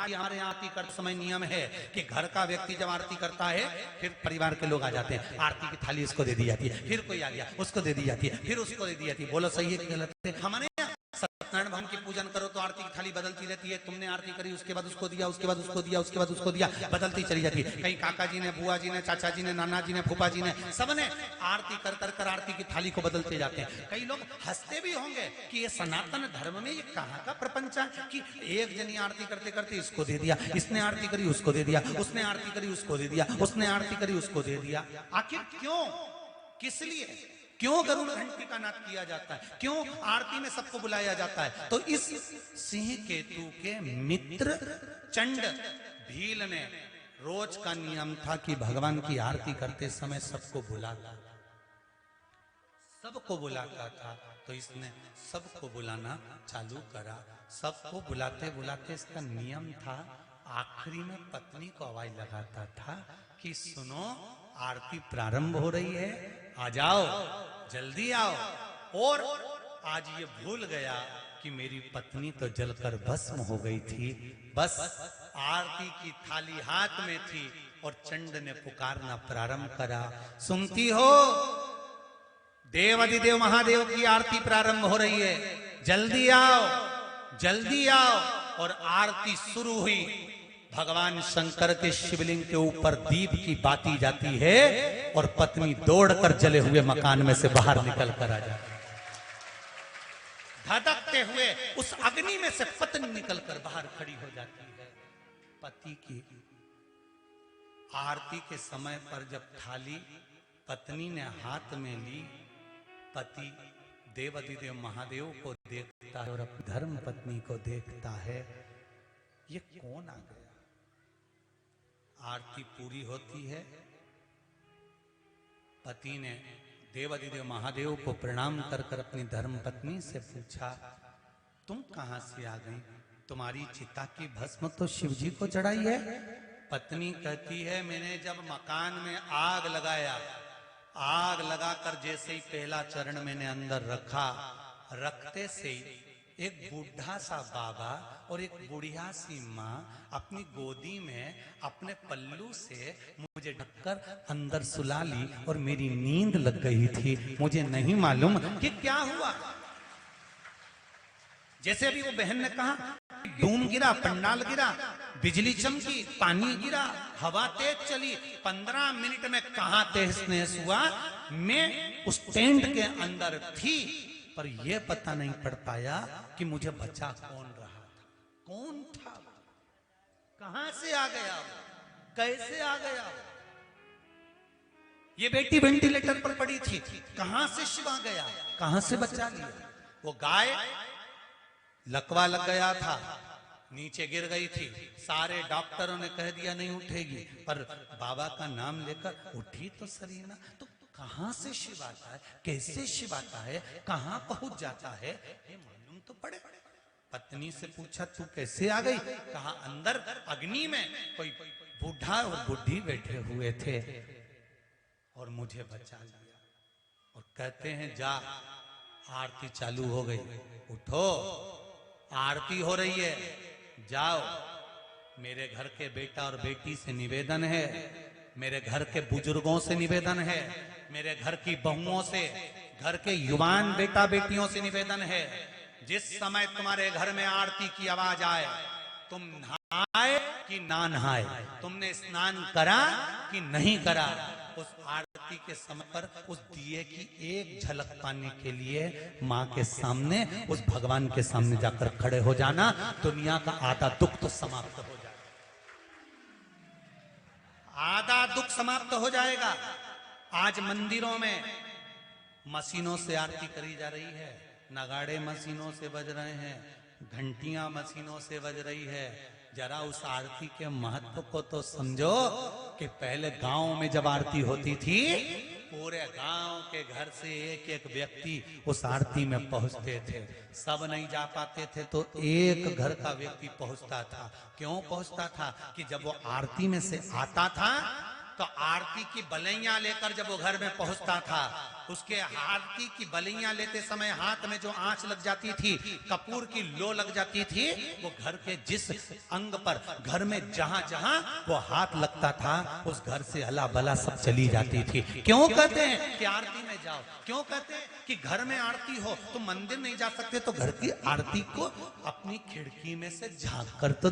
भी हमारे यहाँ आरती करते समय नियम है कि घर का व्यक्ति जब आरती करता है फिर परिवार के लोग आ जाते हैं, आरती की थाली उसको दे दी जाती है, फिर कोई आ गया उसको दे दी जाती है, फिर उसको दे दी जाती है। बोलो सही है कि गलत है? हमारे सत्यनारायण भगवान की पूजन करो तो आरती की थाली बदलती रहती है। तुमने आरती करी, उसके बाद उसको दिया, उसके बाद उसको दिया, उसके बाद उसको दिया, बदलती चली जाती है। कहीं काका जी ने, बुआ जी ने, चाचा जी ने, नाना जी ने, फूफा जी ने, सबने आरती कर कर कर आरती की थाली को बदलते जाते हैं। कई लोग हंसते भी होंगे कि ये सनातन धर्म में ये कहाँ का प्रपंच है कि एक जनी आरती करते करते इसको दे दिया, इसने आरती करी उसको दे दिया, उसने आरती करी उसको दे दिया, उसने आरती करी उसको दे दिया। आखिर क्यों, किस लिए, क्यों गरुड़ घंटी का नाद किया जाता है, क्यों आरती में सबको बुलाया जाता है? तो इस सिंह केतु के मित्र चंड भील ने रोज का नियम था कि भगवान की आरती करते समय सबको बुलाता था। तो इसने सबको बुलाना चालू करा। सबको बुलाते बुलाते इसका नियम था, आखिरी में पत्नी को आवाज लगाता था कि सुनो आरती प्रारंभ हो रही है, आ जाओ, जल्दी आओ। और आज ये भूल गया कि मेरी पत्नी तो जलकर भस्म हो गई थी। बस आरती की थाली हाथ में थी और चंड ने पुकारना प्रारंभ करा, सुनती हो देवाधिदेव महादेव की आरती प्रारंभ हो रही है, जल्दी आओ, जल्दी आओ। और आरती शुरू हुई। भगवान शंकर के शिवलिंग के ऊपर दीप की बाती जाती है और पत्नी दौड़कर जले हुए मकान में से बाहर निकल कर आ जाती है। धधकते हुए उस अग्नि में से पत्नी निकलकर बाहर खड़ी हो जाती है। पति की आरती के समय पर जब थाली पत्नी ने हाथ में ली, पति देवाधिदेव महादेव को देखता है और अपनी धर्म पत्नी को देखता है, ये कौन आ गया? आरती पूरी होती है। पति ने देवाधिदेव महादेव को प्रणाम कर कर अपनी धर्म पत्नी से पूछा, तुम कहां से आ गई? तुम्हारी चिता की भस्म तो शिव जी को चढ़ाई है। पत्नी कहती है, मैंने जब मकान में आग लगाया, आग लगाकर जैसे ही पहला चरण मैंने अंदर रखा, रखते से ही एक बूढ़ा सा बाबा और एक बुढ़िया सी माँ अपनी गोदी में अपने पल्लू से मुझे ढककर अंदर सुला ली और मेरी नींद लग गई थी। मुझे नहीं मालूम कि क्या हुआ। जैसे अभी वो बहन ने कहा, धूम गिरा, पंडाल गिरा, बिजली चमकी, पानी गिरा, हवा तेज चली, 15 मिनट में कहां तहस नहस हुआ। मैं उस टेंट के अंदर थी पर यह पता नहीं पड़ पाया कि मुझे बचा कौन रहा था, कौन था, कहां से आ गया, कैसे आ गया। ये बेटी वेंटिलेटर पर पड़ी थी, कहां से शिव आ गया, कहां से बचा लिया। वो गाय लकवा लग गया था, नीचे गिर गई थी, सारे डॉक्टरों ने कह दिया नहीं उठेगी, पर बाबा का नाम लेकर उठी तो सरीना। तो कहां से शिव आता है, कैसे शिव आता है, कहां पहुंच जाता है, ये मालूम तो पड़े। पत्नी से पूछा, तू कैसे आ गई? कहा अंदर अग्नि में कोई बूढ़ा और बुढ़ी बैठे हुए थे और मुझे बचा लिया। और कहते हैं जा, आरती चालू हो गई, उठो, आरती हो रही है, जाओ। मेरे घर के बेटा और बेटी से निवेदन है, मेरे घर के बुजुर्गों से निवेदन है, मेरे घर की बहुओं से, घर के युवान बेटा बेटियों से निवेदन है, जिस समय तुम्हारे घर में आरती की आवाज आए, तुम नहाए कि ना नहाए, तुमने स्नान करा कि नहीं करा, उस आरती के समय पर उस दिए की एक झलक पाने के लिए माँ के सामने, उस भगवान के सामने जाकर खड़े हो जाना। दुनिया का आधा दुख तो समाप्त हो जाएगा, आधा दुख समाप्त हो जाएगा। आज मंदिरों में मशीनों से आरती करी जा रही है, नगाड़े मशीनों से बज रहे हैं, घंटियां मशीनों से बज रही है। जरा उस आरती के महत्व को तो समझो कि पहले गांव में जब आरती होती थी, पूरे गांव के घर से एक एक व्यक्ति उस आरती में पहुंचते थे। सब नहीं जा पाते थे तो एक घर का व्यक्ति पहुंचता था। क्यों पहुंचता था? कि जब वो आरती में से आता था तो आरती की बलैया लेकर जब वो घर में पहुंचता था, उसके आरती की बलैया लेते समय हाथ में जो आंच लग जाती थी, कपूर की लो लग जाती थी, वो घर के जिस अंग पर, घर में जहां जहां वो हाथ लगता था, उस घर से अला बला सब चली जाती थी। क्यों कहते हैं कि आरती में जाओ? क्यों कहते हैं कि घर में आरती हो तो मंदिर नहीं जा सकते? तो घर की आरती को अपनी खिड़की में से झांक कर तो